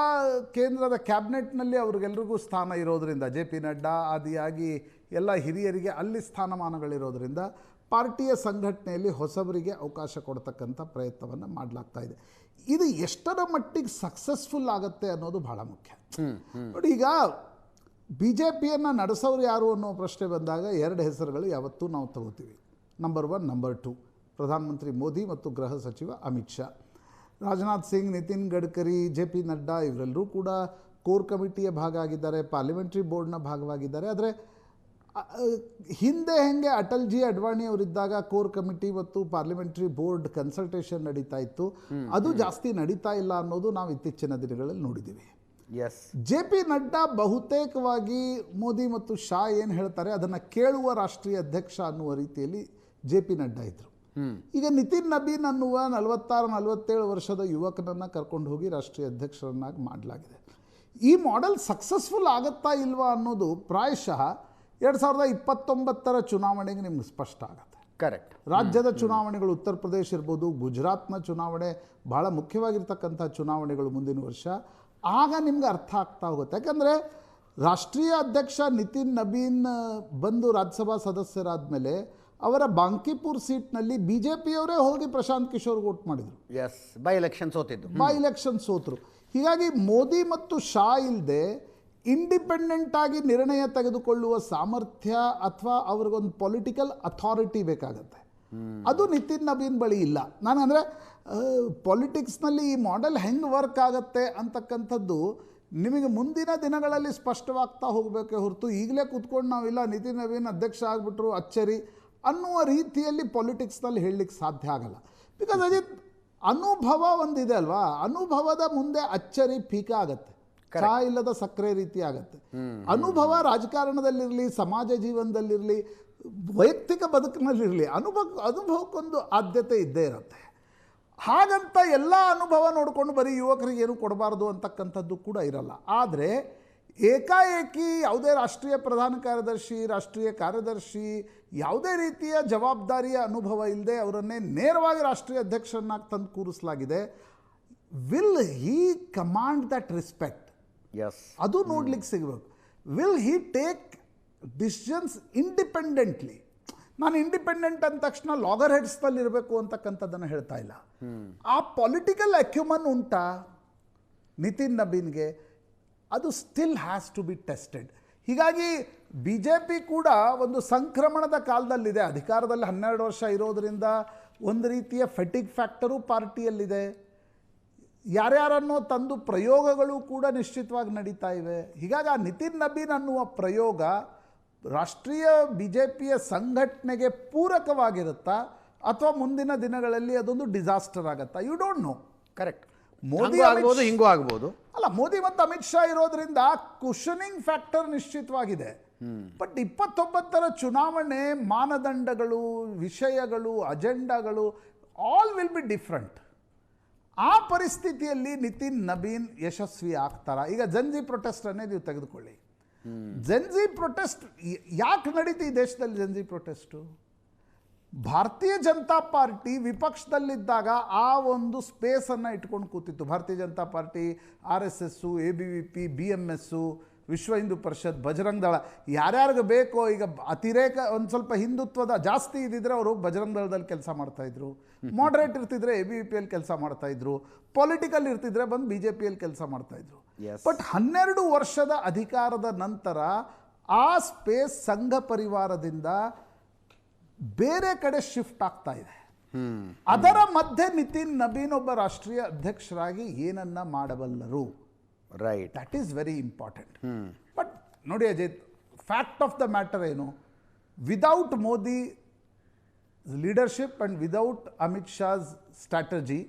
ಕೇಂದ್ರದ ಕ್ಯಾಬಿನೆಟ್ನಲ್ಲಿ ಅವ್ರಿಗೆಲ್ರಿಗೂ ಸ್ಥಾನ ಇರೋದರಿಂದ, ಜೆ ಪಿ ನಡ್ಡಾ ಆದಿಯಾಗಿ ಎಲ್ಲ ಹಿರಿಯರಿಗೆ ಅಲ್ಲಿ ಸ್ಥಾನಮಾನಗಳಿರೋದರಿಂದ ಪಾರ್ಟಿಯ ಸಂಘಟನೆಯಲ್ಲಿ ಹೊಸಬರಿಗೆ ಅವಕಾಶ ಕೊಡ್ತಕ್ಕಂಥ ಪ್ರಯತ್ನವನ್ನು ಮಾಡಲಾಗ್ತಾ ಇದೆ. ಇದು ಎಷ್ಟರ ಮಟ್ಟಿಗೆ ಸಕ್ಸಸ್ಫುಲ್ ಆಗುತ್ತೆ ಅನ್ನೋದು ಭಾಳ ಮುಖ್ಯ. ನೋಡಿ, ಈಗ ಬಿ ಜೆ ಪಿಯನ್ನು ನಡೆಸೋರು ಯಾರು ಅನ್ನೋ ಪ್ರಶ್ನೆ ಬಂದಾಗ 2 ಹೆಸರುಗಳು ಯಾವತ್ತೂ ನಾವು ತಗೋತೀವಿ. ನಂಬರ್ 1, ನಂಬರ್ 2 ಪ್ರಧಾನಮಂತ್ರಿ ಮೋದಿ ಮತ್ತು ಗೃಹ ಸಚಿವ ಅಮಿತ್ ಶಾ. ರಾಜನಾಥ್ ಸಿಂಗ್, ನಿತಿನ್ ಗಡ್ಕರಿ, ಜೆ ಪಿ ನಡ್ಡಾ ಇವರೆಲ್ಲರೂ ಕೂಡ ಕೋರ್ ಕಮಿಟಿಯ ಭಾಗ ಆಗಿದ್ದಾರೆ, ಪಾರ್ಲಿಮೆಂಟ್ರಿ ಬೋರ್ಡ್ನ ಭಾಗವಾಗಿದ್ದಾರೆ. ಆದರೆ ಹಿಂದೆ ಹೆಂಗೆ ಅಟಲ್ ಜಿ ಅಡ್ವಾಣಿ ಅವರಿದ್ದಾಗ ಕೋರ್ ಕಮಿಟಿ ಮತ್ತು ಪಾರ್ಲಿಮೆಂಟ್ರಿ ಬೋರ್ಡ್ ಕನ್ಸಲ್ಟೇಷನ್ ನಡೀತಾ ಇತ್ತು, ಅದು ಜಾಸ್ತಿ ನಡೀತಾ ಇಲ್ಲ ಅನ್ನೋದು ನಾವು ಇತ್ತೀಚಿನ ದಿನಗಳಲ್ಲಿ ನೋಡಿದ್ದೀವಿ. ಎಸ್, ಜೆ ಪಿ ನಡ್ಡಾ ಬಹುತೇಕವಾಗಿ ಮೋದಿ ಮತ್ತು ಶಾ ಏನು ಹೇಳ್ತಾರೆ ಅದನ್ನು ಕೇಳುವ ರಾಷ್ಟ್ರೀಯ ಅಧ್ಯಕ್ಷ ಅನ್ನುವ ರೀತಿಯಲ್ಲಿ ಜೆ ಪಿ ನಡ್ಡಾ ಇದ್ದರು. ಈಗ ನಿತಿನ್ ನಬೀನ್ ಅನ್ನುವ 46-47 ವರ್ಷದ ಯುವಕನನ್ನು ಕರ್ಕೊಂಡು ಹೋಗಿ ರಾಷ್ಟ್ರೀಯ ಅಧ್ಯಕ್ಷರನ್ನಾಗಿ ಮಾಡಲಾಗಿದೆ. ಈ ಮಾಡೆಲ್ ಸಕ್ಸಸ್ಫುಲ್ ಆಗುತ್ತಾ ಇಲ್ವಾ ಅನ್ನೋದು ಪ್ರಾಯಶಃ 2029 ಚುನಾವಣೆಗೆ ನಿಮ್ಗೆ ಸ್ಪಷ್ಟ ಆಗುತ್ತೆ. ಕರೆಕ್ಟ್. ರಾಜ್ಯದ ಚುನಾವಣೆಗಳು, ಉತ್ತರ ಪ್ರದೇಶ ಇರ್ಬೋದು, ಗುಜರಾತ್ನ ಚುನಾವಣೆ, ಭಾಳ ಮುಖ್ಯವಾಗಿರ್ತಕ್ಕಂಥ ಚುನಾವಣೆಗಳು ಮುಂದಿನ ವರ್ಷ. ಆಗ ನಿಮ್ಗೆ ಅರ್ಥ ಆಗ್ತಾ ಹೋಗುತ್ತೆ. ಯಾಕಂದರೆ ರಾಷ್ಟ್ರೀಯ ಅಧ್ಯಕ್ಷ ನಿತಿನ್ ನಬೀನ್ ಬಂದು ರಾಜ್ಯಸಭಾ ಸದಸ್ಯರಾದ ಮೇಲೆ ಅವರ ಬಾಂಕಿಪುರ್ ಸೀಟ್ನಲ್ಲಿ ಬಿ ಜೆ ಪಿಯವರೇ ಹೋಗಿ ಪ್ರಶಾಂತ್ ಕಿಶೋರ್ ವೋಟ್ ಮಾಡಿದರು. ಎಸ್, ಬೈ ಎಲೆಕ್ಷನ್ ಸೋತಿದ್ದು. ಬೈ ಎಲೆಕ್ಷನ್ ಸೋತರು. ಹೀಗಾಗಿ ಮೋದಿ ಮತ್ತು ಶಾ ಇಲ್ಲದೆ ಇಂಡಿಪೆಂಡೆಂಟ್ ಆಗಿ ನಿರ್ಣಯ ತೆಗೆದುಕೊಳ್ಳುವ ಸಾಮರ್ಥ್ಯ ಅಥವಾ ಅವ್ರಿಗೊಂದು ಪೊಲಿಟಿಕಲ್ ಅಥಾರಿಟಿ ಬೇಕಾಗತ್ತೆ. ಅದು ನಿತಿನ್ ನಬೀನ್ ಬಳಿ ಇಲ್ಲ. ನಾನು ಅಂದರೆ ಪಾಲಿಟಿಕ್ಸ್ನಲ್ಲಿ ಈ ಮಾಡೆಲ್ ಹೆಂಗೆ ವರ್ಕ್ ಆಗುತ್ತೆ ಅಂತಕ್ಕಂಥದ್ದು ನಿಮಗೆ ಮುಂದಿನ ದಿನಗಳಲ್ಲಿ ಸ್ಪಷ್ಟವಾಗ್ತಾ ಹೋಗಬೇಕೇ ಹೊರತು ಈಗಲೇ ಕೂತ್ಕೊಂಡು ನಾವಿಲ್ಲ ನಿತಿನ್ ನಬೀನ್ ಅಧ್ಯಕ್ಷ ಆಗಿಬಿಟ್ರು ಅಚ್ಚರಿ ಅನ್ನುವ ರೀತಿಯಲ್ಲಿ ಪಾಲಿಟಿಕ್ಸ್ನಲ್ಲಿ ಹೇಳಲಿಕ್ಕೆ ಸಾಧ್ಯ ಆಗಲ್ಲ. ಬಿಕಾಸ್ ಅಜಿತ್, ಅನುಭವ ಒಂದಿದೆ ಅಲ್ವಾ, ಅನುಭವದ ಮುಂದೆ ಅಚ್ಚರಿ ಫೀಕಾ ಆಗತ್ತೆ, ಚಾ ಇಲ್ಲದ ಸಕ್ಕರೆ ರೀತಿ ಆಗತ್ತೆ. ಅನುಭವ ರಾಜಕಾರಣದಲ್ಲಿರಲಿ, ಸಮಾಜ ಜೀವನದಲ್ಲಿರಲಿ, ವೈಯಕ್ತಿಕ ಬದುಕಿನಲ್ಲಿರಲಿ ಅನುಭವಕ್ಕೊಂದು ಆದ್ಯತೆ ಇದ್ದೇ ಇರುತ್ತೆ. ಹಾಗಂತ ಎಲ್ಲ ಅನುಭವ ನೋಡಿಕೊಂಡು ಬರೀ ಯುವಕರಿಗೆ ಏನು ಕೊಡಬಾರ್ದು ಅಂತಕ್ಕಂಥದ್ದು ಕೂಡ ಇರಲ್ಲ. ಆದರೆ ಏಕಾಏಕಿ ಯಾವುದೇ ರಾಷ್ಟ್ರೀಯ ಪ್ರಧಾನ ಕಾರ್ಯದರ್ಶಿ, ರಾಷ್ಟ್ರೀಯ ಕಾರ್ಯದರ್ಶಿ ಯಾವುದೇ ರೀತಿಯ ಜವಾಬ್ದಾರಿಯ ಅನುಭವ ಇಲ್ಲದೆ ಅವರನ್ನೇ ನೇರವಾಗಿ ರಾಷ್ಟ್ರೀಯ ಅಧ್ಯಕ್ಷರನ್ನಾಗಿ ತಂದು ಕೂರಿಸಲಾಗಿದೆ. Will he command that respect? Yes, ಅದು ನೋಡ್ಲಿಕ್ಕೆ ಸಿಗಬೇಕು. Will he take decisions independently? ನಾನು ಇಂಡಿಪೆಂಡೆಂಟ್ ಅಂದ ತಕ್ಷಣ ಲಾಗರ್ ಹೆಡ್ಸ್ನಲ್ಲಿ ಇರಬೇಕು ಅಂತಕ್ಕಂಥದ್ದನ್ನು ಹೇಳ್ತಾ ಇಲ್ಲ. ಆ ಪೊಲಿಟಿಕಲ್ ಅಕ್ಯುಮನ್ ಉಂಟಾ ನಿತಿನ್ ನಬೀನ್ಗೆ? ಅದು still has to be tested. ಹೀಗಾಗಿ ಬಿ ಜೆ ಪಿ ಕೂಡ ಒಂದು ಸಂಕ್ರಮಣದ ಕಾಲದಲ್ಲಿದೆ. ಅಧಿಕಾರದಲ್ಲಿ 12 ವರ್ಷ ಇರೋದರಿಂದ ಒಂದು ರೀತಿಯ ಫೆಟಿಗ್ ಫ್ಯಾಕ್ಟರು ಪಾರ್ಟಿಯಲ್ಲಿದೆ. ಯಾರ್ಯಾರನ್ನೋ ತಂದು ಪ್ರಯೋಗಗಳು ಕೂಡ ನಿಶ್ಚಿತವಾಗಿ ನಡೀತಾ ಇವೆ. ಹೀಗಾಗಿ ಆ ನಿತಿನ್ ನಬೀನ್ ಅನ್ನುವ ಪ್ರಯೋಗ ರಾಷ್ಟ್ರೀಯ ಬಿ ಜೆ ಪಿಯ ಸಂಘಟನೆಗೆ ಪೂರಕವಾಗಿರುತ್ತಾ ಅಥವಾ ಮುಂದಿನ ದಿನಗಳಲ್ಲಿ ಅದೊಂದು ಡಿಸಾಸ್ಟರ್ ಆಗುತ್ತಾ? You don't know. Correct. Modi ಆಗ್ಬೋದು, ಹಿಂಗೂ ಆಗ್ಬೋದು. ಅಲ್ಲ, ಮೋದಿ ಮತ್ತು ಅಮಿತ್ ಶಾ ಇರೋದ್ರಿಂದ ಕುಷನಿಂಗ್ ಫ್ಯಾಕ್ಟರ್ ನಿಶ್ಚಿತವಾಗಿದೆ. ಬಟ್ 29ರ ಚುನಾವಣೆ ಮಾನದಂಡಗಳು, ವಿಷಯಗಳು, ಅಜೆಂಡಾಗಳು ಆಲ್ ವಿಲ್ ಬಿ ಡಿಫ್ರೆಂಟ್. ಆ ಪರಿಸ್ಥಿತಿಯಲ್ಲಿ ನಿತಿನ್ ನಬೀನ್ ಯಶಸ್ವಿ ಆಗ್ತಾರಾ? ಈಗ ಜನ್ಜಿ ಪ್ರೊಟೆಸ್ಟ್ ಅನ್ನೇ ನೀವು ತೆಗೆದುಕೊಳ್ಳಿ. ಜನ್ಜಿ ಪ್ರೊಟೆಸ್ಟ್ ಯಾಕೆ ನಡೀತಿ ಈ ದೇಶದಲ್ಲಿ? ಜನ್ಜಿ ಪ್ರೊಟೆಸ್ಟು ಭಾರತೀಯ ಜನತಾ ಪಾರ್ಟಿ ವಿಪಕ್ಷದಲ್ಲಿದ್ದಾಗ ಆ ಒಂದು ಸ್ಪೇಸನ್ನು ಇಟ್ಕೊಂಡು ಕೂತಿತ್ತು. ಭಾರತೀಯ Janata party, RSS, ABVP, BMS, ವಿಶ್ವ ಹಿಂದೂ ಪರಿಷತ್, ಬಜರಂಗ ದಳ, ಯಾರ್ಯಾರಿಗೆ ಬೇಕೋ ಈಗ ಅತಿರೇಕ ಒಂದು ಸ್ವಲ್ಪ ಹಿಂದುತ್ವದ ಜಾಸ್ತಿ ಇದ್ದಿದ್ರೆ ಅವರು ಬಜರಂಗ ದಳದಲ್ಲಿ ಕೆಲಸ ಮಾಡ್ತಾಯಿದ್ರು, ಮಾಡ್ರೇಟ್ ಇರ್ತಿದ್ರೆ ABVPಯಲ್ಲಿ ಕೆಲಸ ಮಾಡ್ತಾಯಿದ್ರು, ಪೊಲಿಟಿಕಲ್ ಇರ್ತಿದ್ರೆ ಬಂದು BJPಯಲ್ಲಿ ಕೆಲಸ ಮಾಡ್ತಾಯಿದ್ರು. ಬಟ್ 12 ವರ್ಷದ ಅಧಿಕಾರದ ನಂತರ ಆ ಸ್ಪೇಸ್ ಸಂಘ ಪರಿವಾರದಿಂದ ಬೇರೆ ಕಡೆ ಶಿಫ್ಟ್ ಆಗ್ತಾ ಇದೆ. ಅದರ ಮಧ್ಯೆ ನಿತಿನ್ ನಬೀನ್ ಒಬ್ಬ ರಾಷ್ಟ್ರೀಯ ಅಧ್ಯಕ್ಷರಾಗಿ ಏನನ್ನ ಮಾಡಬಲ್ಲರು? Right, that is very important. But ನೋಡಿ Ajit, fact of the matter ಏನು? Without Modi leadership and without Amit Shah's strategy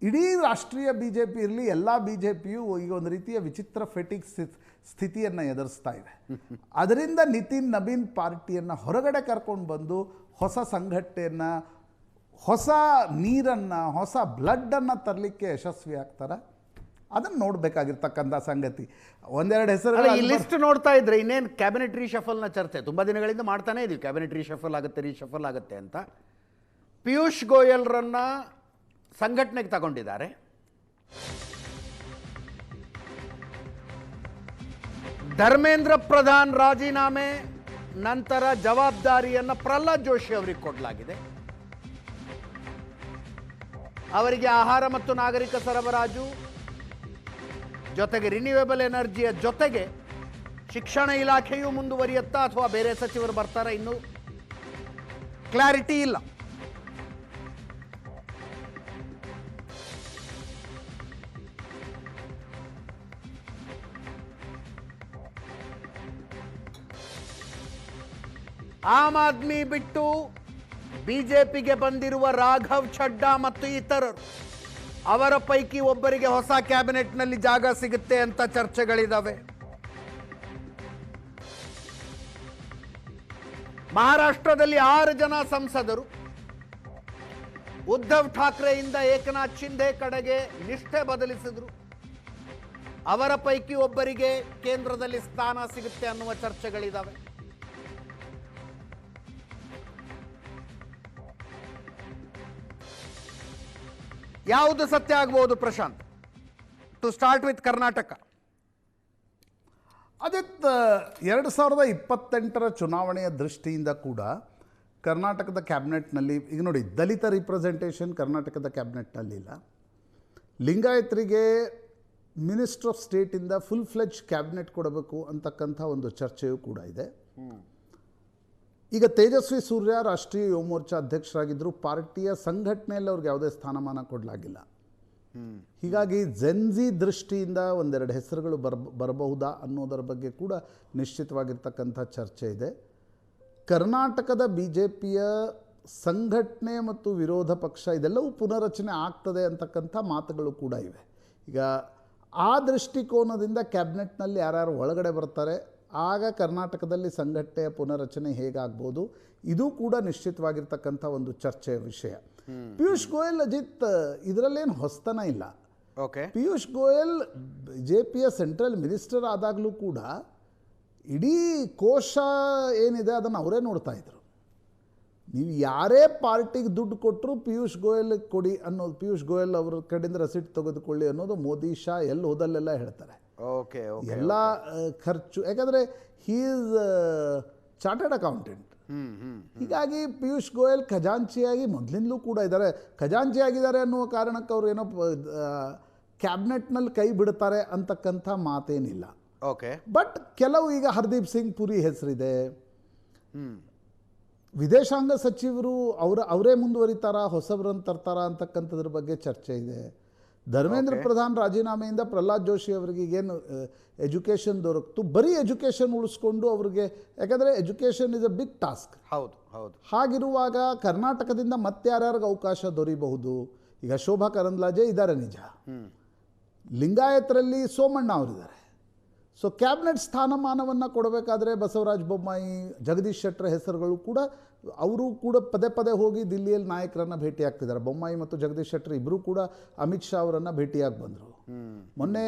ಇಡೀ ರಾಷ್ಟ್ರೀಯ BJP ಇರಲಿ, ಎಲ್ಲ BJPಯು ಈಗ ಒಂದು ರೀತಿಯ ವಿಚಿತ್ರ ಫೆಟಿಕ್ ಸ್ಥಿತಿಯನ್ನು ಎದುರಿಸ್ತಾ ಇದೆ. ಅದರಿಂದ ನಿತಿನ್ ನಬೀನ್ ಪಾರ್ಟಿಯನ್ನು ಹೊರಗಡೆ ಕರ್ಕೊಂಡು ಬಂದು ಹೊಸ ಸಂಘಟನೆಯನ್ನು, ಹೊಸ ನೀರನ್ನು, ಹೊಸ ಬ್ಲಡ್ಡನ್ನು ತರಲಿಕ್ಕೆ ಯಶಸ್ವಿ ಆಗ್ತಾರೆ. ಅದನ್ನು ನೋಡಬೇಕಾಗಿರ್ತಕ್ಕಂಥ ಸಂಗತಿ. ಒಂದೆರಡು ಹೆಸರು ಈ ಲಿಸ್ಟ್ ನೋಡ್ತಾ ಇದ್ರೆ ಇನ್ನೇನು ಕ್ಯಾಬಿನೆಟ್ ರೀಶಫಲ್ನ ಚರ್ಚೆ ತುಂಬ ದಿನಗಳಿಂದ ಮಾಡ್ತಾನೆ ಇದೀವಿ. ಕ್ಯಾಬಿನೆಟ್ ರೀಶಫಲ್ ಆಗುತ್ತೆ ಅಂತ. ಪಿಯೂಷ್ ಗೋಯಲ್ರನ್ನ ಸಂಘಟನೆಗೆ ತಗೊಂಡಿದ್ದಾರೆ. ಧರ್ಮೇಂದ್ರ ಪ್ರಧಾನ್ ರಾಜೀನಾಮೆ ನಂತರ ಜವಾಬ್ದಾರಿಯನ್ನು ಪ್ರಹ್ಲಾದ್ ಜೋಶಿ ಅವರಿಗೆ ಕೊಡಲಾಗಿದೆ. ಅವರಿಗೆ ಆಹಾರ ಮತ್ತು ನಾಗರಿಕ ಸರಬರಾಜು ಜೊತೆಗೆ ರಿನ್ಯೂವೇಬಲ್ ಎನರ್ಜಿಯ ಜೊತೆಗೆ ಶಿಕ್ಷಣ ಇಲಾಖೆಯೂ ಮುಂದುವರಿಯುತ್ತಾ ಅಥವಾ ಬೇರೆ ಸಚಿವರು ಬರ್ತಾರಾ ಇನ್ನೂ ಕ್ಲಾರಿಟಿ ಇಲ್ಲ. ಆಮ್ ಆದ್ಮಿ ಬಿಟ್ಟು ಬಿಜೆಪಿಗೆ ಬಂದಿರುವ ರಾಘವ್ ಛಡ್ಡಾ ಮತ್ತು ಇತರರು, ಅವರ ಪೈಕಿ ಒಬ್ಬರಿಗೆ ಹೊಸ ಕ್ಯಾಬಿನೆಟ್ನಲ್ಲಿ ಜಾಗ ಸಿಗುತ್ತೆ ಅಂತ ಚರ್ಚೆಗಳಿದ್ದಾವೆ. ಮಹಾರಾಷ್ಟ್ರದಲ್ಲಿ 6 ಜನ ಸಂಸದರು ಉದ್ಧವ್ ಠಾಕ್ರೆಯಿಂದ ಏಕನಾಥ್ ಶಿಂದೆ ಕಡೆಗೆ ನಿಷ್ಠೆ ಬದಲಿಸಿದ್ರು. ಅವರ ಪೈಕಿ ಒಬ್ಬರಿಗೆ ಕೇಂದ್ರದಲ್ಲಿ ಸ್ಥಾನ ಸಿಗುತ್ತೆ ಅನ್ನುವ ಚರ್ಚೆಗಳಿದ್ದಾವೆ. ಯಾವುದು ಸತ್ಯ ಆಗಬಹುದು Prashant? To start with Karnataka. Ajit, 2028ರ ಚುನಾವಣೆಯ ದೃಷ್ಟಿಯಿಂದ ಕೂಡ ಕರ್ನಾಟಕದ ಕ್ಯಾಬಿನೆಟ್ನಲ್ಲಿ ಈಗ ನೋಡಿ, ದಲಿತ ರಿಪ್ರೆಸೆಂಟೇಷನ್ ಕರ್ನಾಟಕದ ಕ್ಯಾಬಿನೆಟ್ನಲ್ಲಿಲ್ಲ. ಲಿಂಗಾಯತರಿಗೆ ಮಿನಿಸ್ಟರ್ ಆಫ್ ಸ್ಟೇಟಿಂದ ಫುಲ್ ಫ್ಲೆಜ್ ಕ್ಯಾಬಿನೆಟ್ ಕೊಡಬೇಕು ಅಂತಕ್ಕಂಥ ಒಂದು ಚರ್ಚೆಯೂ ಕೂಡ ಇದೆ. ಈಗ ತೇಜಸ್ವಿ ಸೂರ್ಯ ರಾಷ್ಟ್ರೀಯ ಯುವ ಮೋರ್ಚಾ ಅಧ್ಯಕ್ಷರಾಗಿದ್ದರು. ಪಾರ್ಟಿಯ ಸಂಘಟನೆಯಲ್ಲಿ ಅವ್ರಿಗೆ ಯಾವುದೇ ಸ್ಥಾನಮಾನ ಕೊಡಲಾಗಿಲ್ಲ. ಹೀಗಾಗಿ ಜೆನ್ಜಿ ದೃಷ್ಟಿಯಿಂದ ಒಂದೆರಡು ಹೆಸರುಗಳು ಬರಬಹುದಾ ಅನ್ನೋದರ ಬಗ್ಗೆ ಕೂಡ ನಿಶ್ಚಿತವಾಗಿರ್ತಕ್ಕಂಥ ಚರ್ಚೆ ಇದೆ. ಕರ್ನಾಟಕದ BJPಯ ಸಂಘಟನೆ ಮತ್ತು ವಿರೋಧ ಪಕ್ಷ ಇದೆಲ್ಲವೂ ಪುನರಚನೆ ಆಗ್ತದೆ ಅಂತಕ್ಕಂಥ ಮಾತುಗಳು ಕೂಡ ಇವೆ. ಈಗ ಆ ದೃಷ್ಟಿಕೋನದಿಂದ ಕ್ಯಾಬಿನೆಟ್ನಲ್ಲಿ ಯಾರ್ಯಾರು ಒಳಗಡೆ ಬರ್ತಾರೆ, ಆಗ ಕರ್ನಾಟಕದಲ್ಲಿ ಸಂಘಟನೆಯ ಪುನರಚನೆ ಹೇಗಾಗ್ಬೋದು, ಇದು ಕೂಡ ನಿಶ್ಚಿತವಾಗಿರ್ತಕ್ಕಂಥ ಒಂದು ಚರ್ಚೆಯ ವಿಷಯ. ಪಿಯೂಷ್ ಗೋಯಲ್, ಅಜಿತ್, ಇದರಲ್ಲೇನು ಹೊಸತನ ಇಲ್ಲ. ಓಕೆ, ಪಿಯೂಷ್ ಗೋಯಲ್ BJPಯ ಸೆಂಟ್ರಲ್ ಮಿನಿಸ್ಟರ್ ಆದಾಗಲೂ ಕೂಡ ಇಡೀ ಕೋಶ ಏನಿದೆ ಅದನ್ನು ಅವರೇ ನೋಡ್ತಾ ಇದ್ರು. ನೀವು ಯಾರೇ ಪಾರ್ಟಿಗೆ ದುಡ್ಡು ಕೊಟ್ಟರು ಪಿಯೂಷ್ ಗೋಯಲ್ ಕೊಡಿ ಅನ್ನೋದು, ಪಿಯೂಷ್ ಗೋಯಲ್ ಅವ್ರ ಕಡೆಯಿಂದ ರಸೀಟ್ ತೆಗೆದುಕೊಳ್ಳಿ ಅನ್ನೋದು ಮೋದಿ ಶಾ ಎಲ್ಲಿ ಹೋದಲ್ಲೆಲ್ಲ ಹೇಳ್ತಾರೆ. ಓಕೆ, ಎಲ್ಲ ಖರ್ಚು, ಯಾಕಂದರೆ ಹೀ ಈಸ್ ಚಾರ್ಟರ್ಡ್ ಅಕೌಂಟೆಂಟ್. ಹೀಗಾಗಿ ಪಿಯೂಷ್ ಗೋಯಲ್ ಖಜಾಂಚಿಯಾಗಿ ಮೊದಲಿಂದಲೂ ಕೂಡ ಇದ್ದಾರೆ. ಖಜಾಂಚಿ ಆಗಿದ್ದಾರೆ ಅನ್ನುವ ಕಾರಣಕ್ಕೆ ಅವರು ಏನೋ ಕ್ಯಾಬಿನೆಟ್ನಲ್ಲಿ ಕೈ ಬಿಡ್ತಾರೆ ಅಂತಕ್ಕಂಥ ಮಾತೇನಿಲ್ಲ. ಓಕೆ, ಬಟ್ ಕೆಲವು ಈಗ ಹರ್ದೀಪ್ ಸಿಂಗ್ ಪುರಿ ಹೆಸರಿದೆ. ವಿದೇಶಾಂಗ ಸಚಿವರು ಅವರೇ ಮುಂದುವರಿತಾರಾ, ಹೊಸಬ್ರನ್ನು ತರ್ತಾರಾ ಅಂತಕ್ಕಂಥದ್ರ ಬಗ್ಗೆ ಚರ್ಚೆ ಇದೆ. ಧರ್ಮೇಂದ್ರ ಪ್ರಧಾನ್ ರಾಜೀನಾಮೆಯಿಂದ ಪ್ರಹ್ಲಾದ್ ಜೋಶಿ ಅವರಿಗೆ ಏನು ಎಜುಕೇಷನ್ ದೊರಕ್ತು, ಬರೀ ಎಜುಕೇಷನ್ ಉಳಿಸ್ಕೊಂಡು ಅವ್ರಿಗೆ, ಯಾಕಂದರೆ education is a big task. ಹೌದು ಹೌದು. ಹಾಗಿರುವಾಗ ಕರ್ನಾಟಕದಿಂದ ಮತ್ತೆ ಯಾರ್ಯಾರಿಗೆ ಅವಕಾಶ ದೊರೀಬಹುದು? ಈಗ ಶೋಭಾ ಕರಂದ್ಲಾಜೆ ಇದ್ದಾರೆ ನಿಜ. ಲಿಂಗಾಯತರಲ್ಲಿ ಸೋಮಣ್ಣ ಅವರಿದ್ದಾರೆ. ಸೊ ಕ್ಯಾಬಿನೆಟ್ ಸ್ಥಾನಮಾನವನ್ನು ಕೊಡಬೇಕಾದ್ರೆ ಬಸವರಾಜ ಬೊಮ್ಮಾಯಿ, ಜಗದೀಶ್ ಶೆಟ್ಟರ್ ಹೆಸರುಗಳು ಕೂಡ ಅವರು ಕೂಡ ಪದೇ ಪದೇ ಹೋಗಿ ದಿಲ್ಲಿಯಲ್ಲಿ ನಾಯಕರನ್ನು ಭೇಟಿಯಾಗ್ತಿದ್ದಾರೆ. ಬೊಮ್ಮಾಯಿ ಮತ್ತು ಜಗದೀಶ್ ಶೆಟ್ಟರ್ ಇಬ್ಬರೂ ಕೂಡ ಅಮಿತ್ ಶಾ ಅವರನ್ನು ಭೇಟಿಯಾಗಿ ಬಂದರು. ಮೊನ್ನೆ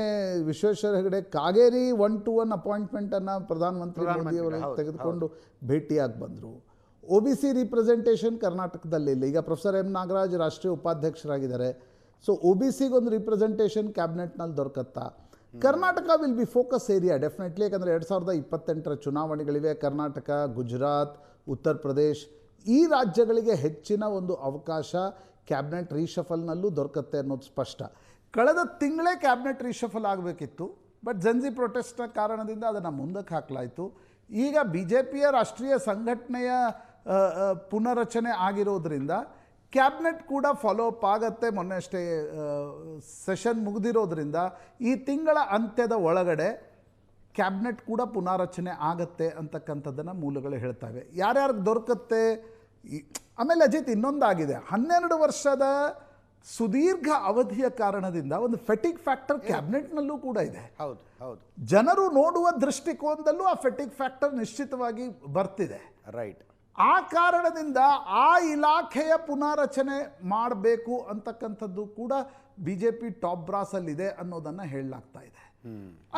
ವಿಶ್ವೇಶ್ವರ ಹೆಗಡೆ ಕಾಗೇರಿ 1-to-1 ಅಪಾಯಿಂಟ್ಮೆಂಟನ್ನು ಪ್ರಧಾನಮಂತ್ರಿ ಮೋದಿ ಅವರು ತೆಗೆದುಕೊಂಡು ಭೇಟಿಯಾಗಿ ಬಂದರು. OBC ರಿಪ್ರೆಸೆಂಟೇಷನ್ ಕರ್ನಾಟಕದಲ್ಲಿಲ್ಲ. ಈಗ ಪ್ರೊಫೆಸರ್ ಎಂ ನಾಗರಾಜ್ ರಾಷ್ಟ್ರೀಯ ಉಪಾಧ್ಯಕ್ಷರಾಗಿದ್ದಾರೆ. ಸೊ OBCಗೊಂದು ರಿಪ್ರೆಸೆಂಟೇಷನ್ ಕ್ಯಾಬಿನೆಟ್ನಲ್ಲಿ ದೊರಕತ್ತಾ? Karnataka will be focus area definitely. ಯಾಕಂದರೆ 2028 ಚುನಾವಣೆಗಳಿವೆ. ಕರ್ನಾಟಕ, ಗುಜರಾತ್, ಉತ್ತರ ಪ್ರದೇಶ್ ಈ ರಾಜ್ಯಗಳಿಗೆ ಹೆಚ್ಚಿನ ಒಂದು ಅವಕಾಶ ಕ್ಯಾಬಿನೆಟ್ ರೀಶಫಲ್ನಲ್ಲೂ ದೊರಕತ್ತೆ ಅನ್ನೋದು ಸ್ಪಷ್ಟ. ಕಳೆದ ತಿಂಗಳೇ ಕ್ಯಾಬಿನೆಟ್ ರೀಶಫಲ್ ಆಗಬೇಕಿತ್ತು, ಬಟ್ ಜನ್ಜಿ ಪ್ರೊಟೆಸ್ಟ್ನ ಕಾರಣದಿಂದ ಅದನ್ನು ಮುಂದಕ್ಕೆ ಹಾಕಲಾಯಿತು. ಈಗ BJPಯ ರಾಷ್ಟ್ರೀಯ ಸಂಘಟನೆಯ ಪುನರಚನೆ ಆಗಿರೋದ್ರಿಂದ ಕ್ಯಾಬಿನೆಟ್ ಕೂಡ ಫಾಲೋ ಅಪ್ ಆಗತ್ತೆ. ಮೊನ್ನೆ ಅಷ್ಟೇ ಸೆಷನ್ ಮುಗಿದಿರೋದ್ರಿಂದ ಈ ತಿಂಗಳ ಅಂತ್ಯದ ಒಳಗಡೆ ಕ್ಯಾಬಿನೆಟ್ ಕೂಡ ಪುನಾರಚನೆ ಆಗತ್ತೆ ಅಂತಕ್ಕಂಥದ್ದನ್ನು ಮೂಲಗಳು ಹೇಳ್ತವೆ. ಯಾರ್ಯಾರಿಗೆ ದೊರಕತ್ತೆ? ಆಮೇಲೆ ಅಜಿತ್ ಇನ್ನೊಂದಾಗಿದೆ, 12 ವರ್ಷದ ಸುದೀರ್ಘ ಅವಧಿಯ ಕಾರಣದಿಂದ ಒಂದು ಫೆಟಿಕ್ ಫ್ಯಾಕ್ಟರ್ ಕ್ಯಾಬಿನೆಟ್ನಲ್ಲೂ ಕೂಡ ಇದೆ. ಹೌದು ಹೌದು, ಜನರು ನೋಡುವ ದೃಷ್ಟಿಕೋನದಲ್ಲೂ ಆ ಫೆಟಿಕ್ ಫ್ಯಾಕ್ಟರ್ ನಿಶ್ಚಿತವಾಗಿ ಬರ್ತಿದೆ. ರೈಟ್. ಆ ಕಾರಣದಿಂದ ಆ ಇಲಾಖೆಯ ಪುನಾರಚನೆ ಮಾಡಬೇಕು ಅಂತಕ್ಕಂಥದ್ದು ಕೂಡ BJP ಟಾಪ್ ಬ್ರಾಸಲ್ಲಿದೆ ಅನ್ನೋದನ್ನು ಹೇಳಲಾಗ್ತಾ ಇದೆ.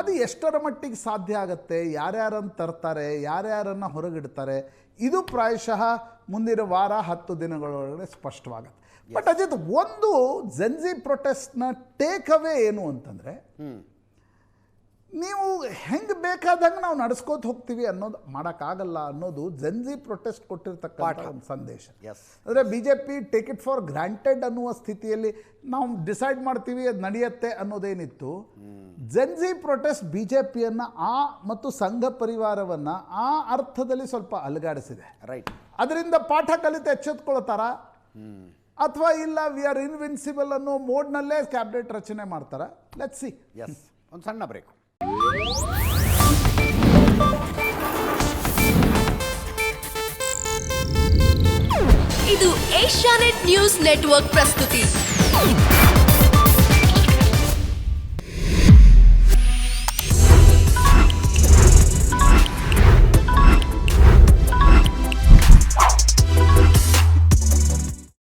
ಅದು ಎಷ್ಟರ ಮಟ್ಟಿಗೆ ಸಾಧ್ಯ ಆಗುತ್ತೆ, ಯಾರ್ಯಾರನ್ನು ತರ್ತಾರೆ, ಯಾರ್ಯಾರನ್ನು ಹೊರಗಿಡ್ತಾರೆ, ಇದು ಪ್ರಾಯಶಃ ಮುಂದಿನ ವಾರ 10 ದಿನಗಳೊಳಗಡೆ ಸ್ಪಷ್ಟವಾಗುತ್ತೆ. ಬಟ್ ಅಜಿತ್, ಒಂದು ಜನ್ಜಿ ಪ್ರೊಟೆಸ್ಟ್ನ ಟೇಕ್ ಅವೇ ಏನು ಅಂತಂದರೆ, ನೀವು ಹೆಂಗೆ ಬೇಕಾದಂಗೆ ನಾವು ನಡೆಸ್ಕೋತ ಹೋಗ್ತೀವಿ ಅನ್ನೋದು ಮಾಡೋಕ್ಕಾಗಲ್ಲ ಅನ್ನೋದು ಜನ್ಜಿ ಪ್ರೊಟೆಸ್ಟ್ ಕೊಟ್ಟಿರ್ತಕ್ಕಂಥ ಒಂದು ಸಂದೇಶ. ಅಂದರೆ BJP take it for granted ಅನ್ನುವ ಸ್ಥಿತಿಯಲ್ಲಿ ನಾವು ಡಿಸೈಡ್ ಮಾಡ್ತೀವಿ ಅದು ನಡೆಯುತ್ತೆ ಅನ್ನೋದೇನಿತ್ತು. ಜನ್ಜಿ ಪ್ರೊಟೆಸ್ಟ್ BJPಯನ್ನು ಮತ್ತು ಸಂಘ ಪರಿವಾರವನ್ನು ಆ ಅರ್ಥದಲ್ಲಿ ಸ್ವಲ್ಪ ಅಲುಗಾಡಿಸಿದೆ. ರೈಟ್. ಅದರಿಂದ ಪಾಠ ಕಲಿತು ಎಚ್ಚೆತ್ಕೊಳ್ತಾರ ಅಥವಾ ಇಲ್ಲ ವಿ ಆರ್ ಇನ್ವಿನ್ಸಿಬಲ್ ಅನ್ನೋ ಮೋಡ್ನಲ್ಲೇ ಕ್ಯಾಬಿನೆಟ್ ರಚನೆ ಮಾಡ್ತಾರ? Let's see. ಎಸ್, ಒಂದು ಸಣ್ಣ ಬ್ರೇಕ್. ಇದು ಏಷ್ಯಾನೆಟ್ ನ್ಯೂಸ್ ನೆಟ್ವರ್ಕ್ ಪ್ರಸ್ತುತಿ.